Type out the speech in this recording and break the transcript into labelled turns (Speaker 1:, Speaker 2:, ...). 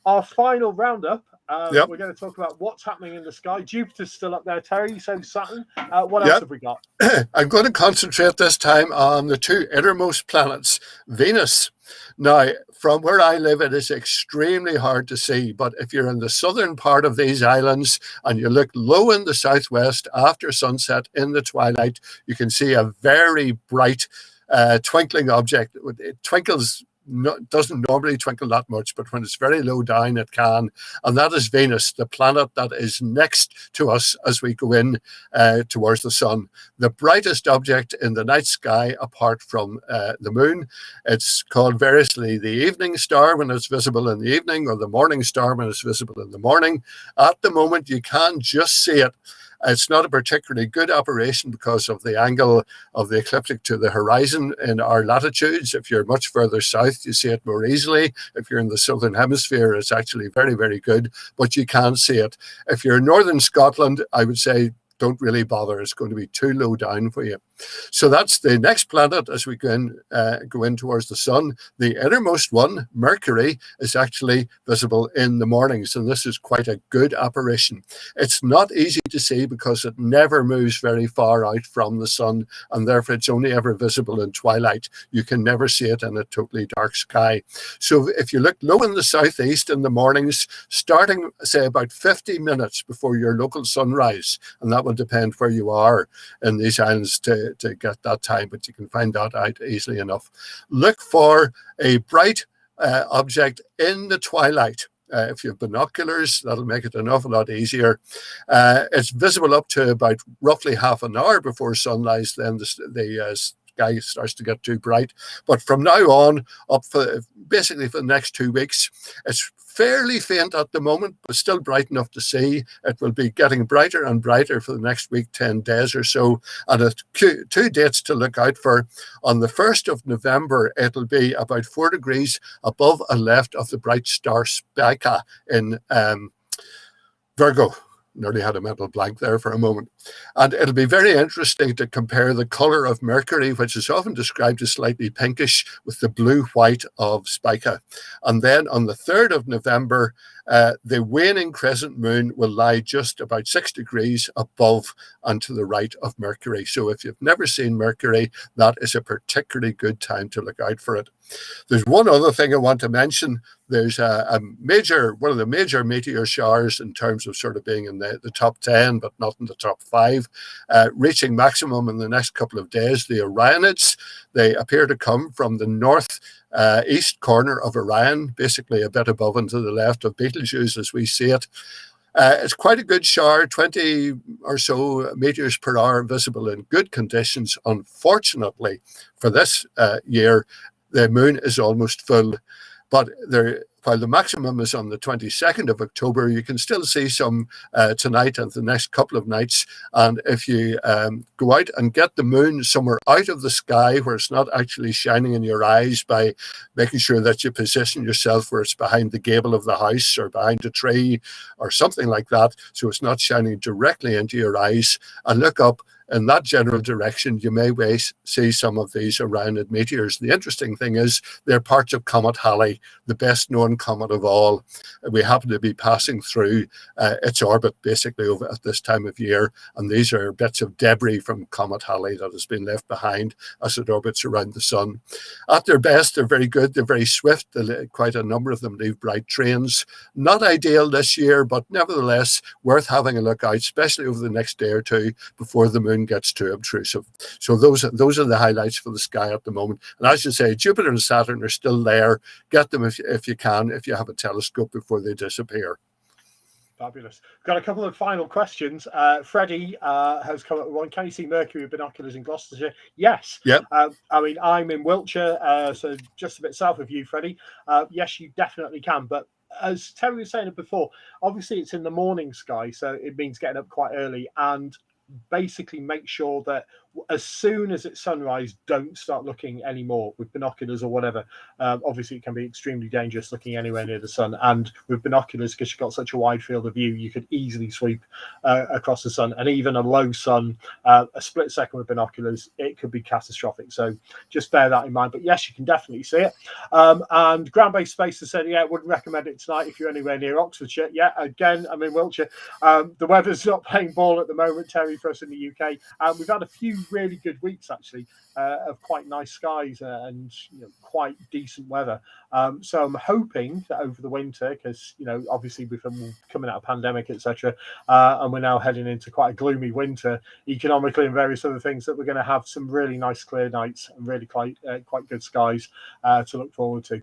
Speaker 1: our final roundup.
Speaker 2: Yep.
Speaker 1: We're going to talk about what's happening in the sky. Jupiter's still up there, Terry. So Saturn. What else have we got?
Speaker 2: I'm going to concentrate this time on the two innermost planets, Venus. Now, from where I live, it is extremely hard to see, but if you're in the southern part of these islands and you look low in the southwest after sunset in the twilight, you can see a very bright twinkling object. It twinkles. Doesn't normally twinkle that much, but when it's very low down, it can. And that is Venus, the planet that is next to us as we go in towards the sun. The brightest object in the night sky, apart from the moon. It's called variously the evening star when it's visible in the evening, or the morning star when it's visible in the morning. At the moment, you can just see it. It's not a particularly good operation because of the angle of the ecliptic to the horizon in our latitudes. If you're much further south, you see it more easily. If you're in the southern hemisphere, it's actually very, very good, but you can see it. If you're in northern Scotland, I would say don't really bother. It's going to be too low down for you. So that's the next planet as we go in towards the sun. The innermost one, Mercury, is actually visible in the mornings, and this is quite a good apparition. It's not easy to see because it never moves very far out from the sun, and therefore it's only ever visible in twilight. You can never see it in a totally dark sky. So if you look low in the southeast in the mornings, starting, say, about 50 minutes before your local sunrise, and that will depend where you are in these islands to get that time, but you can find that out easily enough. Look for a bright object in the twilight. If you have binoculars, that'll make it an awful lot easier. It's visible up to about roughly half an hour before sunrise, then the sky starts to get too bright. But from now on, up for basically for the next 2 weeks, it's fairly faint at the moment, but still bright enough to see. It will be getting brighter and brighter for the next week, 10 days or so. And two dates to look out for. On the 1st of November, it'll be about 4 degrees above and left of the bright star Spica in Virgo. Nearly had a mental blank there for a moment. And it'll be very interesting to compare the color of Mercury, which is often described as slightly pinkish, with the blue-white of Spica. And then on the 3rd of November, the waning crescent moon will lie just about 6 degrees above and to the right of Mercury. So if you've never seen Mercury, that is a particularly good time to look out for it. There's one other thing I want to mention. There's one of the major meteor showers in terms of sort of being in the top 10, but not in the top 5, reaching maximum in the next couple of days. The Orionids, they appear to come from the north east corner of Orion, basically a bit above and to the left of Betelgeuse as we see it. It's quite a good shower, 20 or so meters per hour, visible in good conditions. Unfortunately, for this year, the moon is almost full, but while the maximum is on the 22nd of October, you can still see some tonight and the next couple of nights. And if you go out and get the moon somewhere out of the sky where it's not actually shining in your eyes, by making sure that you position yourself where it's behind the gable of the house or behind a tree or something like that, so it's not shining directly into your eyes, and look up in that general direction, you may see some of these Orionid meteors. The interesting thing is they're parts of Comet Halley, the best known comet of all. We happen to be passing through its orbit basically over at this time of year, and these are bits of debris from Comet Halley that has been left behind as it orbits around the sun. At their best, they're very good, they're very swift, quite a number of them leave bright trains. Not ideal this year, but nevertheless worth having a look out, especially over the next day or two before the moon gets too obtrusive. So those are the highlights for the sky at the moment. And as you say, Jupiter and Saturn are still there. Get them if you can, if you have a telescope, before they disappear.
Speaker 1: Fabulous. Got a couple of final questions. Freddie has come up with one. Can you see Mercury with binoculars in Gloucestershire? Yes.
Speaker 2: Yep.
Speaker 1: I mean, I'm in Wiltshire, so just a bit south of you, Freddie. Yes, you definitely can. But as Terry was saying it before, obviously it's in the morning sky, so it means getting up quite early, and basically make sure that as soon as it's sunrise, don't start looking anymore with binoculars or whatever. Obviously, it can be extremely dangerous looking anywhere near the sun. And with binoculars, because you've got such a wide field of view, you could easily sweep across the sun. And even a low sun, a split second with binoculars, it could be catastrophic. So just bear that in mind. But yes, you can definitely see it. And Ground-Based Space has said, yeah, wouldn't recommend it tonight if you're anywhere near Oxfordshire. Yeah, again, I'm in Wiltshire. The weather's not playing ball at the moment, Terry, for us in the UK. We've had a few really good weeks actually of quite nice skies and quite decent weather. So I'm hoping that over the winter, because obviously we're coming out of pandemic, etc., and we're now heading into quite a gloomy winter economically and various other things, that we're going to have some really nice clear nights and really quite good skies to look forward to.